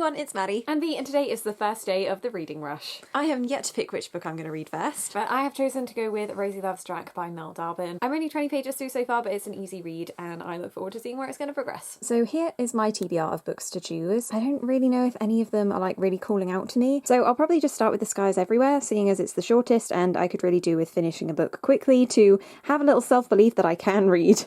everyone, it's Maddie. And V, and today is the first day of the reading rush. I am yet to pick which book I'm going to read first. But I have chosen to go with Rosie Loves Jack by Mel Darbon. I'm only 20 pages through so far, but it's an easy read and I look forward to seeing where it's going to progress. So here is my TBR of books to choose. I don't really know if any of them are like really calling out to me, so I'll probably just start with The Sky is Everywhere, seeing as it's the shortest and I could really do with finishing a book quickly to have a little self-belief that I can read.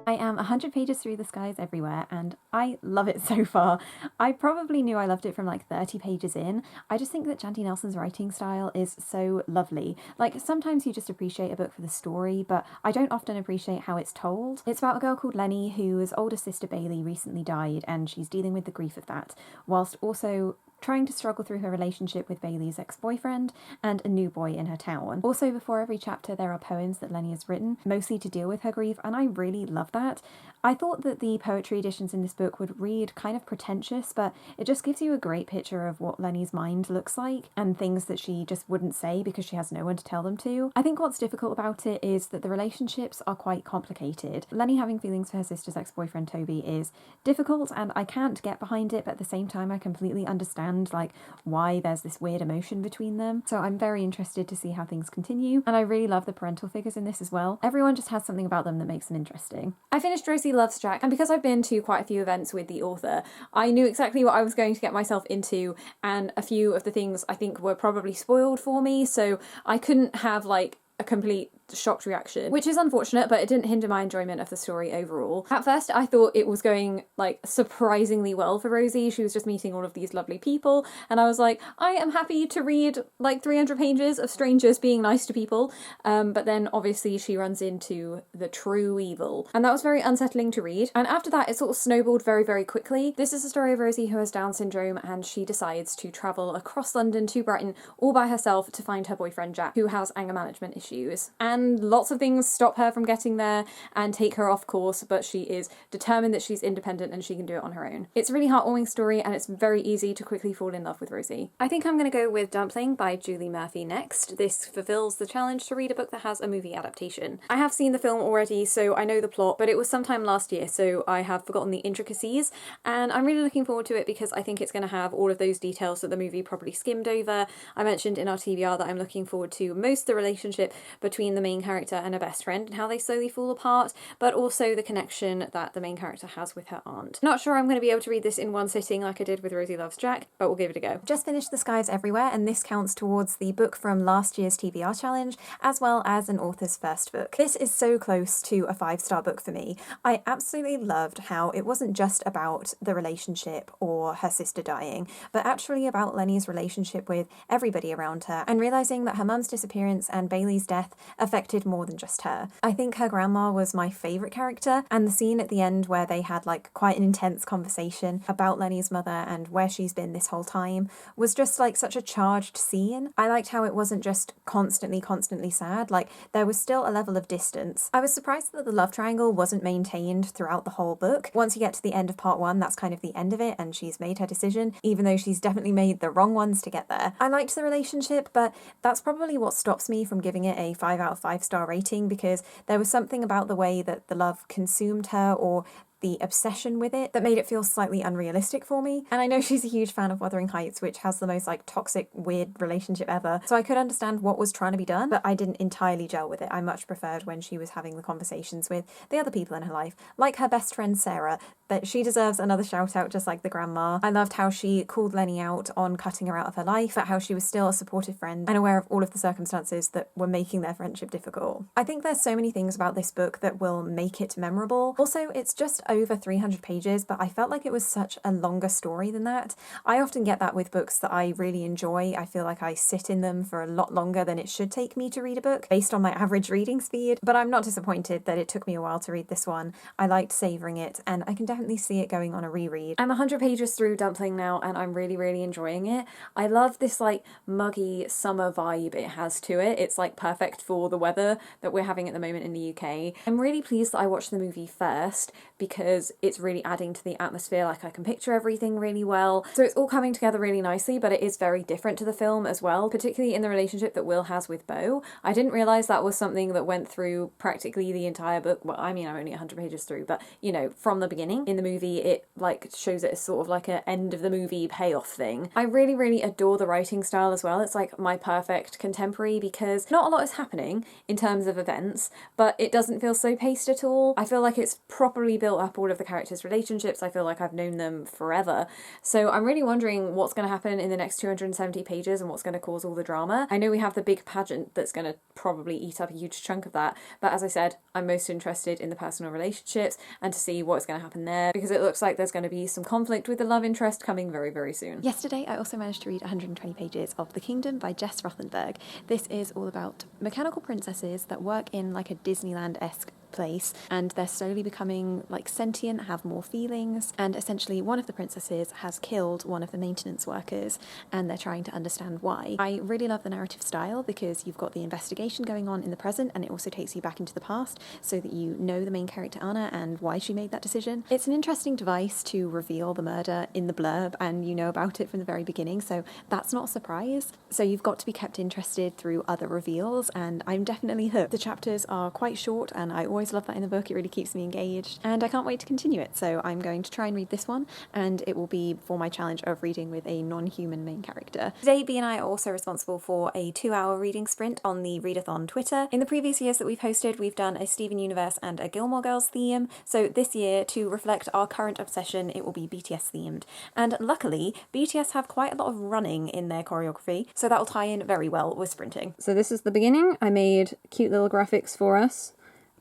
I am 100 pages through The Sky is Everywhere and I love it so far. I probably knew I loved it from like 30 pages in. I just think that Jandy Nelson's writing style is so lovely. Like, sometimes you just appreciate a book for the story, but I don't often appreciate how it's told. It's about a girl called Lenny whose older sister Bailey recently died and she's dealing with the grief of that, whilst also trying to struggle through her relationship with Bailey's ex-boyfriend and a new boy in her town. Also, before every chapter there are poems that Lenny has written, mostly to deal with her grief, and I really love that. I thought that the poetry editions in this book would read kind of pretentious, but it just gives you a great picture of what Lenny's mind looks like and things that she just wouldn't say because she has no one to tell them to. I think what's difficult about it is that the relationships are quite complicated. Lenny having feelings for her sister's ex-boyfriend Toby is difficult and I can't get behind it, but at the same time I completely understand like why there's this weird emotion between them. So I'm very interested to see how things continue, and I really love the parental figures in this as well. Everyone just has something about them that makes them interesting. I finished Rosie Loves Jack, and because I've been to quite a few events with the author, I knew exactly what I was going to get myself into, and a few of the things I think were probably spoiled for me, so I couldn't have like a complete shocked reaction, which is unfortunate, but it didn't hinder my enjoyment of the story overall. At first I thought it was going like surprisingly well for Rosie. She was just meeting all of these lovely people and I was like, I am happy to read like 300 pages of strangers being nice to people, but then obviously she runs into the true evil and that was very unsettling to read, and after that it sort of snowballed very, very quickly. This is a story of Rosie who has Down syndrome and she decides to travel across London to Brighton all by herself to find her boyfriend Jack, who has anger management issues, and lots of things stop her from getting there and take her off course, but she is determined that she's independent and she can do it on her own. It's a really heartwarming story and it's very easy to quickly fall in love with Rosie. I think I'm going to go with Dumplin by Julie Murphy next. This fulfills the challenge to read a book that has a movie adaptation. I have seen the film already, so I know the plot, but it was sometime last year, so I have forgotten the intricacies, and I'm really looking forward to it because I think it's going to have all of those details that the movie probably skimmed over. I mentioned in our TBR that I'm looking forward to most the relationship between the main character and her best friend and how they slowly fall apart, but also the connection that the main character has with her aunt. Not sure I'm going to be able to read this in one sitting like I did with Rosie Loves Jack, but we'll give it a go. Just finished The Sky is Everywhere, and this counts towards the book from last year's TBR challenge, as well as an author's first book. This is so close to a 5-star book for me. I absolutely loved how it wasn't just about the relationship or her sister dying, but actually about Lenny's relationship with everybody around her, and realising that her mum's disappearance and Bailey's death affected more than just her. I think her grandma was my favourite character, and the scene at the end where they had like quite an intense conversation about Lenny's mother and where she's been this whole time was just like such a charged scene. I liked how it wasn't just constantly sad, like there was still a level of distance. I was surprised that the love triangle wasn't maintained throughout the whole book. Once you get to the end of part 1, that's kind of the end of it and she's made her decision, even though she's definitely made the wrong ones to get there. I liked the relationship, but that's probably what stops me from giving it a 5 out of 5-star rating, because there was something about the way that the love consumed her, or the obsession with it, that made it feel slightly unrealistic for me. And I know she's a huge fan of Wuthering Heights, which has the most like toxic, weird relationship ever, so I could understand what was trying to be done, but I didn't entirely gel with it. I much preferred when she was having the conversations with the other people in her life, like her best friend Sarah, that she deserves another shout out just like the grandma. I loved how she called Lenny out on cutting her out of her life, but how she was still a supportive friend and aware of all of the circumstances that were making their friendship difficult. I think there's so many things about this book that will make it memorable. Also, it's just over 300 pages, but I felt like it was such a longer story than that. I often get that with books that I really enjoy. I feel like I sit in them for a lot longer than it should take me to read a book based on my average reading speed, but I'm not disappointed that it took me a while to read this one. I liked savouring it, and I can definitely see it going on a reread. I'm 100 pages through Dumplin now, and I'm really, really enjoying it. I love this like muggy summer vibe it has to it. It's like perfect for the weather that we're having at the moment in the UK. I'm really pleased that I watched the movie first because because it's really adding to the atmosphere. Like, I can picture everything really well. So it's all coming together really nicely, but it is very different to the film as well, particularly in the relationship that Will has with Beau. I didn't realise that was something that went through practically the entire book. Well, I mean, I'm only 100 pages through, but, you know, from the beginning. In the movie, it, like, shows it as sort of like an end of the movie payoff thing. I really, really adore the writing style as well. It's like my perfect contemporary because not a lot is happening in terms of events, but it doesn't feel so paced at all. I feel like it's properly built up all of the characters' relationships. I feel like I've known them forever. So I'm really wondering what's going to happen in the next 270 pages and what's going to cause all the drama. I know we have the big pageant that's going to probably eat up a huge chunk of that, but as I said, I'm most interested in the personal relationships and to see what's going to happen there, because it looks like there's going to be some conflict with the love interest coming very, very soon. Yesterday, I also managed to read 120 pages of The Kingdom by Jess Rothenberg. This is all about mechanical princesses that work in like a Disneyland-esque place, and they're slowly becoming like sentient, have more feelings, and essentially one of the princesses has killed one of the maintenance workers and they're trying to understand why. I really love the narrative style because you've got the investigation going on in the present and it also takes you back into the past so that you know the main character Anna and why she made that decision. It's an interesting device to reveal the murder in the blurb and you know about it from the very beginning, so that's not a surprise. So you've got to be kept interested through other reveals, and I'm definitely hooked. The chapters are quite short and I always love that in the book. It really keeps me engaged and I can't wait to continue it, so I'm going to try and read this one, and it will be for my challenge of reading with a non-human main character. Today, B and I are also responsible for a 2-hour reading sprint on the Readathon Twitter. In the previous years that we've hosted, we've done a Steven Universe and a Gilmore Girls theme, so this year, to reflect our current obsession, it will be BTS themed. And luckily, BTS have quite a lot of running in their choreography, so that will tie in very well with sprinting. So this is the beginning. I made cute little graphics for us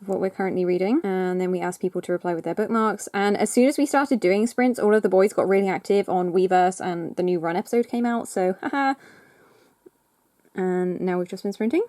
of what we're currently reading, and then we asked people to reply with their bookmarks, and as soon as we started doing sprints, all of the boys got really active on Weverse and the new Run episode came out, so haha. And now we've just been sprinting,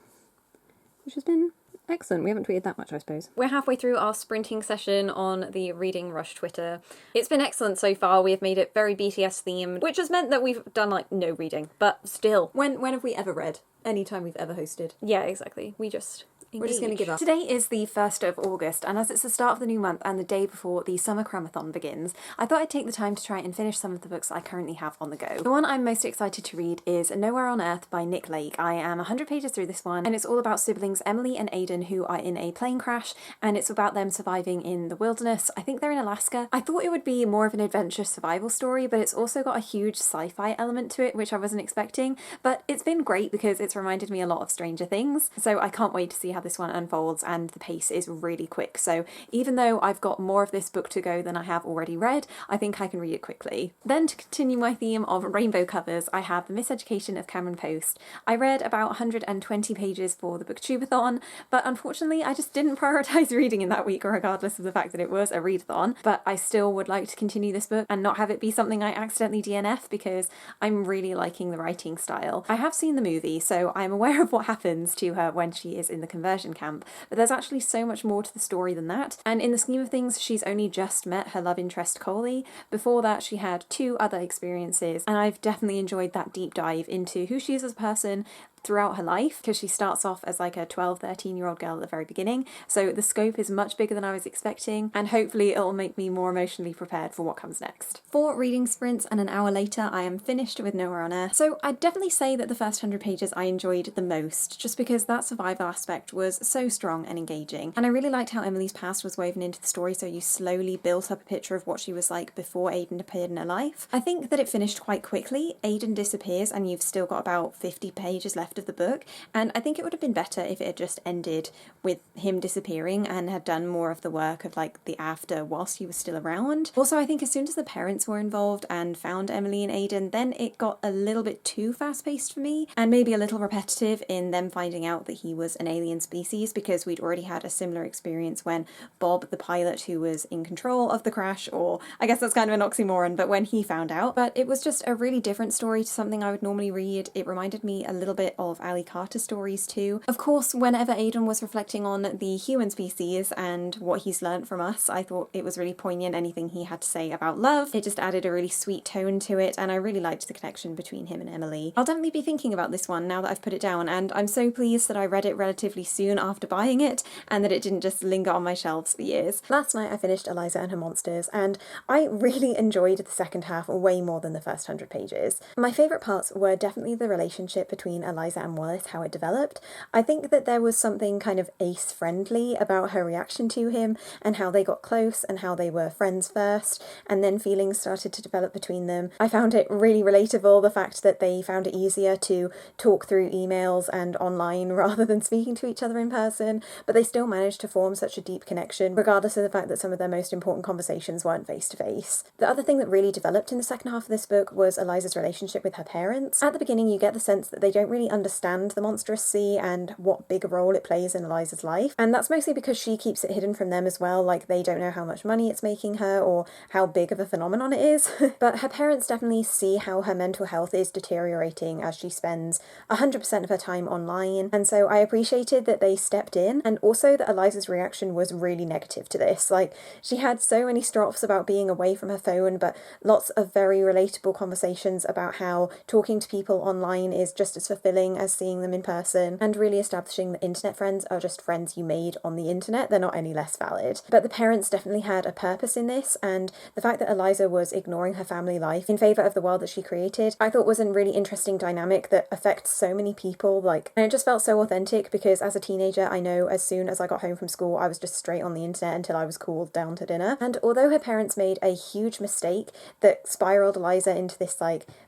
which has been excellent. We haven't tweeted that much, I suppose. We're halfway through our sprinting session on the Reading Rush Twitter. It's been excellent so far. We have made it very BTS themed, which has meant that we've done like no reading, but still. When have we ever read? Anytime we've ever hosted. Yeah, exactly. We're just going to give up. Today is the 1st of August, and as it's the start of the new month and the day before the summer cramathon begins, I thought I'd take the time to try and finish some of the books I currently have on the go. The one I'm most excited to read is Nowhere on Earth by Nick Lake. I am 100 pages through this one, and it's all about siblings Emily and Aidan who are in a plane crash, and it's about them surviving in the wilderness. I think they're in Alaska. I thought it would be more of an adventure survival story, but it's also got a huge sci-fi element to it, which I wasn't expecting, but it's been great because it's reminded me a lot of Stranger Things, so I can't wait to see how this one unfolds, and the pace is really quick. So even though I've got more of this book to go than I have already read, I think I can read it quickly. Then, to continue my theme of rainbow covers, I have The Miseducation of Cameron Post. I read about 120 pages for the Booktubeathon, but unfortunately I just didn't prioritise reading in that week, regardless of the fact that it was a readathon, but I still would like to continue this book and not have it be something I accidentally DNF because I'm really liking the writing style. I have seen the movie, so I'm aware of what happens to her when she is in the conversion camp, but there's actually so much more to the story than that, and in the scheme of things she's only just met her love interest Coley. Before that she had 2 other experiences, and I've definitely enjoyed that deep dive into who she is as a person throughout her life, because she starts off as like a 12-13-year-old girl at the very beginning, so the scope is much bigger than I was expecting, and hopefully it'll make me more emotionally prepared for what comes next. 4 reading sprints and an hour later I am finished with Nowhere on Earth. So I'd definitely say that the first 100 pages I enjoyed the most, just because that survival aspect was so strong and engaging, and I really liked how Emily's past was woven into the story, so you slowly built up a picture of what she was like before Aidan appeared in her life. I think that it finished quite quickly. Aidan disappears and you've still got about 50 pages left of the book, and I think it would have been better if it had just ended with him disappearing and had done more of the work of like the after whilst he was still around. Also, I think as soon as the parents were involved and found Emily and Aidan, then it got a little bit too fast-paced for me, and maybe a little repetitive in them finding out that he was an alien species, because we'd already had a similar experience when Bob, the pilot who was in control of the crash, or I guess that's kind of an oxymoron, but when he found out. But it was just a really different story to something I would normally read. It reminded me a little bit of Ali Carter stories too. Of course, whenever Aidan was reflecting on the human species and what he's learnt from us, I thought it was really poignant, anything he had to say about love. It just added a really sweet tone to it, and I really liked the connection between him and Emily. I'll definitely be thinking about this one now that I've put it down, and I'm so pleased that I read it relatively soon after buying it, and that it didn't just linger on my shelves for years. Last night I finished Eliza and Her Monsters, and I really enjoyed the second half way more than the first 100 pages. My favourite parts were definitely the relationship between Eliza and Wallace, how it developed. I think that there was something kind of ace-friendly about her reaction to him, and how they got close, and how they were friends first, and then feelings started to develop between them. I found it really relatable, the fact that they found it easier to talk through emails and online rather than speaking to each other in person, but they still managed to form such a deep connection, regardless of the fact that some of their most important conversations weren't face-to-face. The other thing that really developed in the second half of this book was Eliza's relationship with her parents. At the beginning, you get the sense that they don't really understand the monstrous sea and what big a role it plays in Eliza's life, and that's mostly because she keeps it hidden from them as well, like they don't know how much money it's making her or how big of a phenomenon it is. But her parents definitely see how her mental health is deteriorating as she spends 100% of her time online, and so I appreciated that they stepped in, and also that Eliza's reaction was really negative to this. Like, she had so many strophs about being away from her phone, but lots of very relatable conversations about how talking to people online is just as fulfilling as seeing them in person, and really establishing that internet friends are just friends you made on the internet, they're not any less valid. But the parents definitely had a purpose in this, and the fact that Eliza was ignoring her family life in favour of the world that she created, I thought was a really interesting dynamic that affects so many people, and it just felt so authentic, because as a teenager, I know as soon as I got home from school, I was just straight on the internet until I was called down to dinner. And although her parents made a huge mistake that spiraled Eliza into this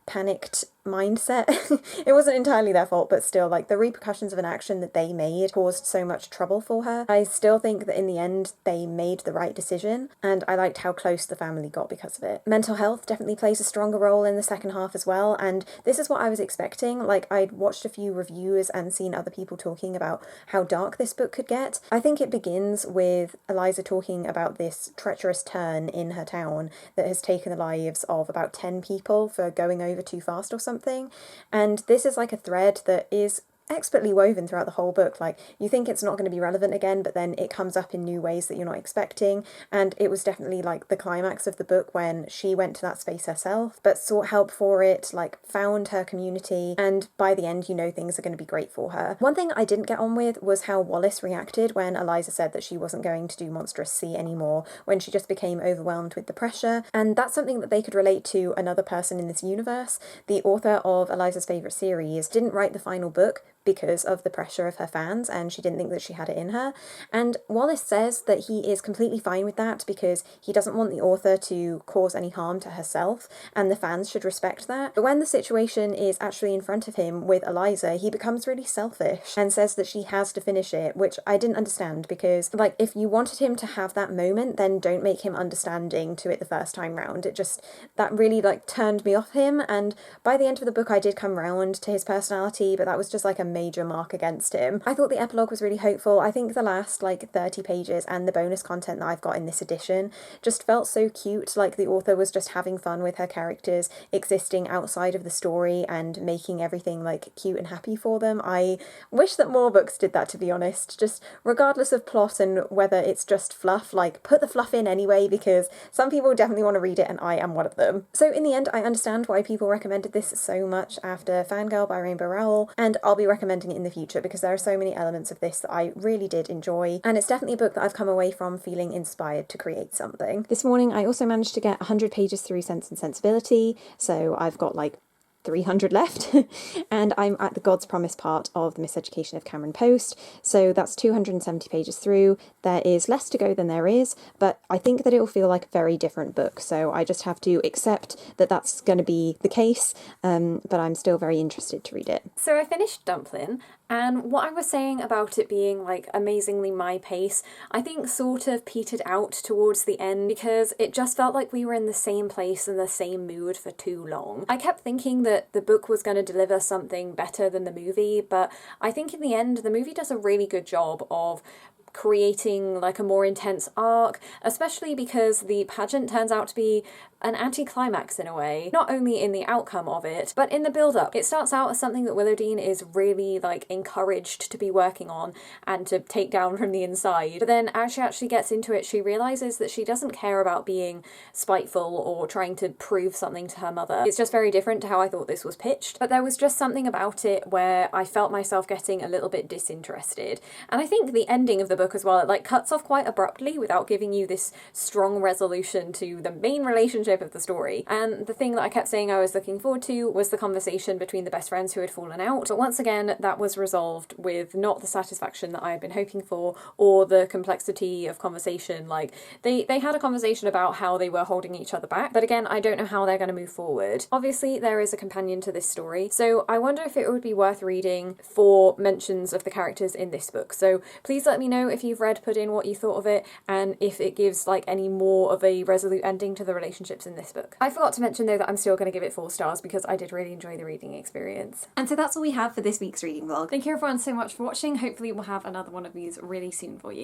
panicked mindset, it wasn't entirely their fault, but still, the repercussions of an action that they made caused so much trouble for her. I still think that in the end they made the right decision, and I liked how close the family got because of it. Mental health definitely plays a stronger role in the second half as well, and this is what I was expecting. I'd watched a few reviews and seen other people talking about how dark this book could get. I think it begins with Eliza talking about this treacherous turn in her town that has taken the lives of about 10 people for going over too fast or something, and this is a thread that is expertly woven throughout the whole book. You think it's not going to be relevant again, but then it comes up in new ways that you're not expecting, and it was definitely the climax of the book when she went to that space herself, but sought help for it, found her community, and by the end you know things are going to be great for her. One thing I didn't get on with was how Wallace reacted when Eliza said that she wasn't going to do Monstrous Sea anymore, when she just became overwhelmed with the pressure, and that's something that they could relate to another person in this universe. The author of Eliza's favourite series didn't write the final book because of the pressure of her fans, and she didn't think that she had it in her. And Wallace says that he is completely fine with that because he doesn't want the author to cause any harm to herself, and the fans should respect that. But when the situation is actually in front of him with Eliza, he becomes really selfish and says that she has to finish it, which I didn't understand, because if you wanted him to have that moment, then don't make him understanding to it the first time round. It just, that really turned me off him, and by the end of the book I did come round to his personality, but that was just a major mark against him. I thought the epilogue was really hopeful. I think the last 30 pages and the bonus content that I've got in this edition just felt so cute, the author was just having fun with her characters existing outside of the story and making everything cute and happy for them. I wish that more books did that, to be honest, just regardless of plot and whether it's just fluff, put the fluff in anyway, because some people definitely want to read it and I am one of them. So in the end, I understand why people recommended this so much after Fangirl by Rainbow Rowell, and I'll be recommending it in the future because there are so many elements of this that I really did enjoy, and it's definitely a book that I've come away from feeling inspired to create something. This morning I also managed to get 100 pages through Sense and Sensibility, so I've got 300 left, and I'm at the God's Promise part of The Miseducation of Cameron Post, so that's 270 pages through. There is less to go than there is, but I think that it will feel like a very different book, so I just have to accept that that's going to be the case, but I'm still very interested to read it. So I finished Dumplin, and what I was saying about it being amazingly my pace, I think sort of petered out towards the end, because it just felt like we were in the same place and the same mood for too long. I kept thinking that the book was going to deliver something better than the movie, but I think in the end the movie does a really good job of creating like a more intense arc, especially because the pageant turns out to be an anticlimax in a way, not only in the outcome of it, but in the build-up. It starts out as something that Willowdean is really like encouraged to be working on and to take down from the inside, but then as she actually gets into it, she realizes that she doesn't care about being spiteful or trying to prove something to her mother. It's just very different to how I thought this was pitched, but there was just something about it where I felt myself getting a little bit disinterested. And I think the ending of the book as well, it like cuts off quite abruptly without giving you this strong resolution to the main relationship of the story. And the thing that I kept saying I was looking forward to was the conversation between the best friends who had fallen out, but once again that was resolved with not the satisfaction that I had been hoping for or the complexity of conversation. Like they had a conversation about how they were holding each other back, but again I don't know how they're going to move forward. Obviously there is a companion to this story, so I wonder if it would be worth reading for mentions of the characters in this book. So please let me know if you've read Put In what you thought of it, and if it gives like any more of a resolute ending to the relationships in this book. I forgot to mention though that I'm still going to give it 4 stars because I did really enjoy the reading experience. And so that's all we have for this week's reading vlog. Thank you everyone so much for watching. Hopefully we'll have another one of these really soon for you.